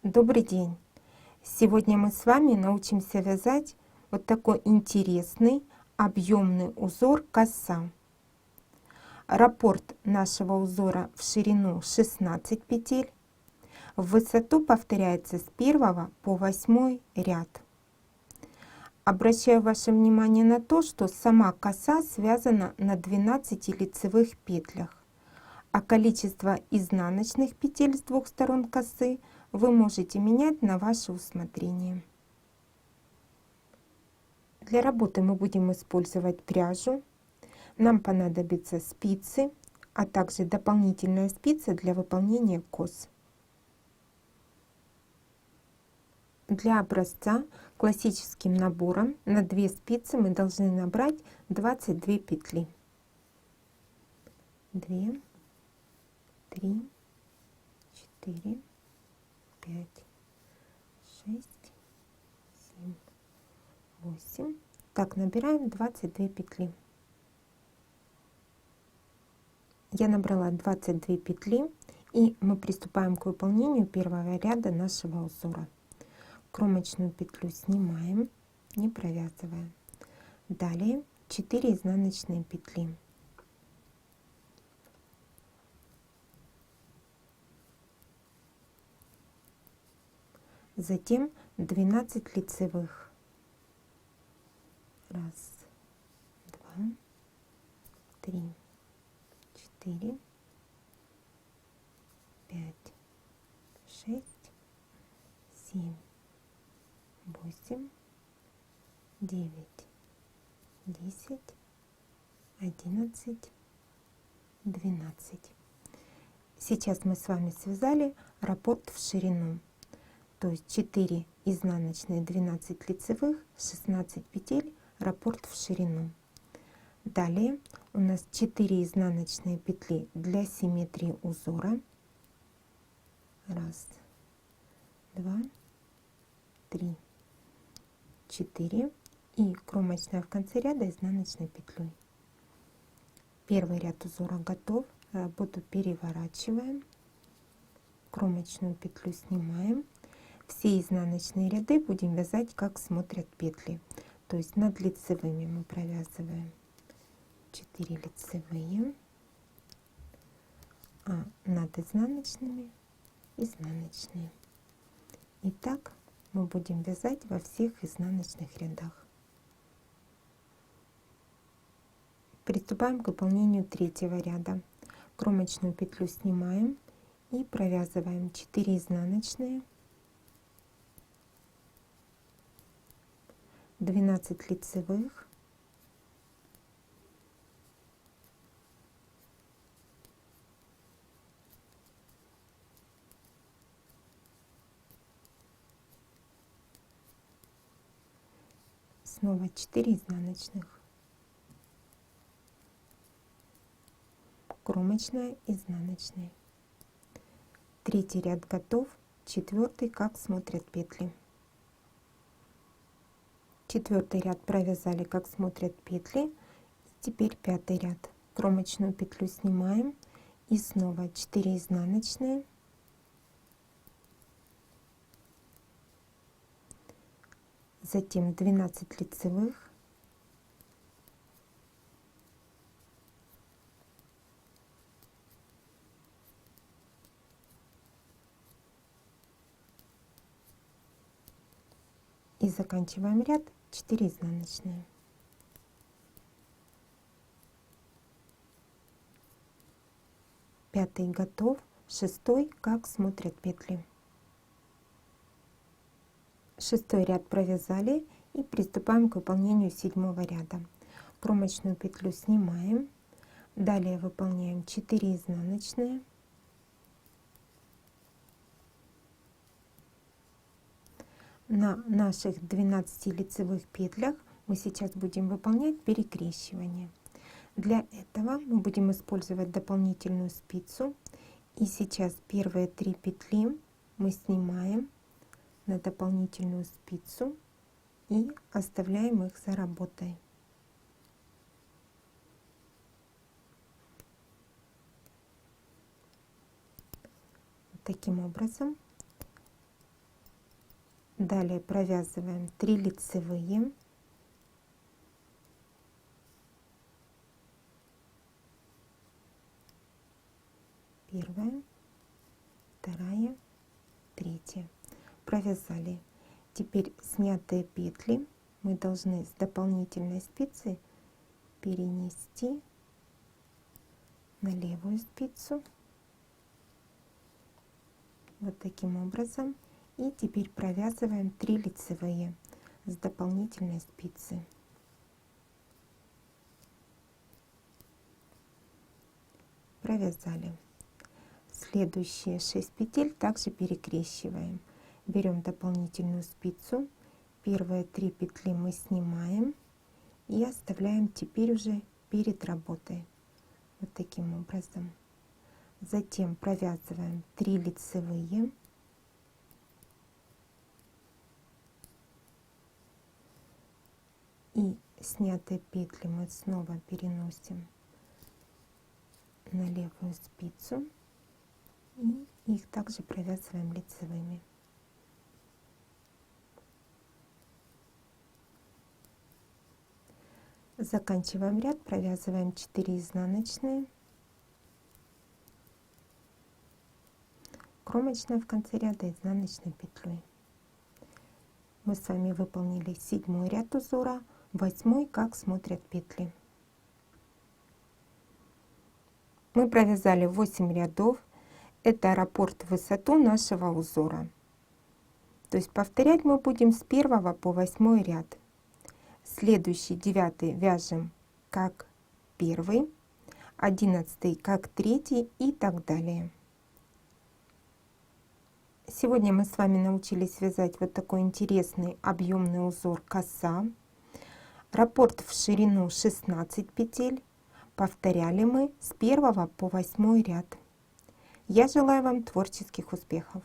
Добрый день! Сегодня мы с вами научимся вязать вот такой интересный объемный узор коса. Раппорт нашего узора в ширину 16 петель, в высоту повторяется с 1 по 8 ряд. Обращаю ваше внимание на то, что сама коса связана на 12 лицевых петлях, а количество изнаночных петель с двух сторон косы вы можете менять на ваше усмотрение. Для работы мы будем использовать пряжу. Нам понадобятся спицы, а также дополнительная спица для выполнения кос. Для образца классическим набором на 2 спицы мы должны набрать 22 петли. 2, 3, 4, 5, 6, 7, 8. Так, набираем 22 петли. Я набрала 22 петли, и мы приступаем к выполнению первого ряда нашего узора. Кромочную петлю снимаем, не провязывая. Далее 4 изнаночные петли. Затем 12 лицевых. 1, 2, 3, 4, 5, 6, 7, 8, 9, 10, 11, 12. Сейчас мы с вами связали раппорт в ширину. То есть 4 изнаночные, 12 лицевых, 16 петель, раппорт в ширину. Далее у нас 4 изнаночные петли для симметрии узора. 1, 2, 3, 4 и кромочная в конце ряда изнаночной петлей. Первый ряд узора готов. Работу переворачиваем, кромочную петлю снимаем. Все изнаночные ряды будем вязать, как смотрят петли. То есть над лицевыми мы провязываем 4 лицевые, а над изнаночными изнаночные. И так мы будем вязать во всех изнаночных рядах. Приступаем к выполнению третьего ряда. Кромочную петлю снимаем и провязываем 4 изнаночные, 12 лицевых, снова 4 изнаночных, кромочная, изнаночная. Третий ряд готов, четвертый, как смотрят петли. Четвертый ряд провязали, как смотрят петли. Теперь пятый ряд. Кромочную петлю снимаем и снова 4 изнаночные, затем 12 лицевых, и заканчиваем ряд 4 изнаночные. Пятый готов, шестой, как смотрят петли. Шестой ряд провязали и приступаем к выполнению седьмого ряда. Кромочную петлю снимаем, далее выполняем 4 изнаночные, на наших 12 лицевых петлях мы сейчас будем выполнять перекрещивание. Для этого мы будем использовать дополнительную спицу. И сейчас первые 3 петли мы снимаем на дополнительную спицу и оставляем их за работой. Таким образом Далее провязываем 3 лицевые. Первая, вторая, третья. Провязали. Теперь снятые петли мы должны с дополнительной спицы перенести на левую спицу. Вот таким образом. И теперь провязываем 3 лицевые с дополнительной спицы. Провязали. Следующие 6 петель также перекрещиваем. Берем дополнительную спицу. Первые 3 петли мы снимаем и оставляем теперь уже перед работой. Вот таким образом. Затем провязываем 3 лицевые. И снятые петли мы снова переносим на левую спицу. И их также провязываем лицевыми. Заканчиваем ряд, провязываем 4 изнаночные. Кромочная в конце ряда изнаночной петлей. Мы с вами выполнили 7 ряд узора, 8, как смотрят петли. Мы провязали 8 рядов. Это раппорт в высоту нашего узора. То есть повторять мы будем с 1 по 8 ряд. Следующий 9 вяжем как 1, 11 как 3 и так далее. Сегодня мы с вами научились вязать вот такой интересный объемный узор коса. Раппорт в ширину 16 петель. Повторяли мы с 1 по 8 ряд. Я желаю вам творческих успехов!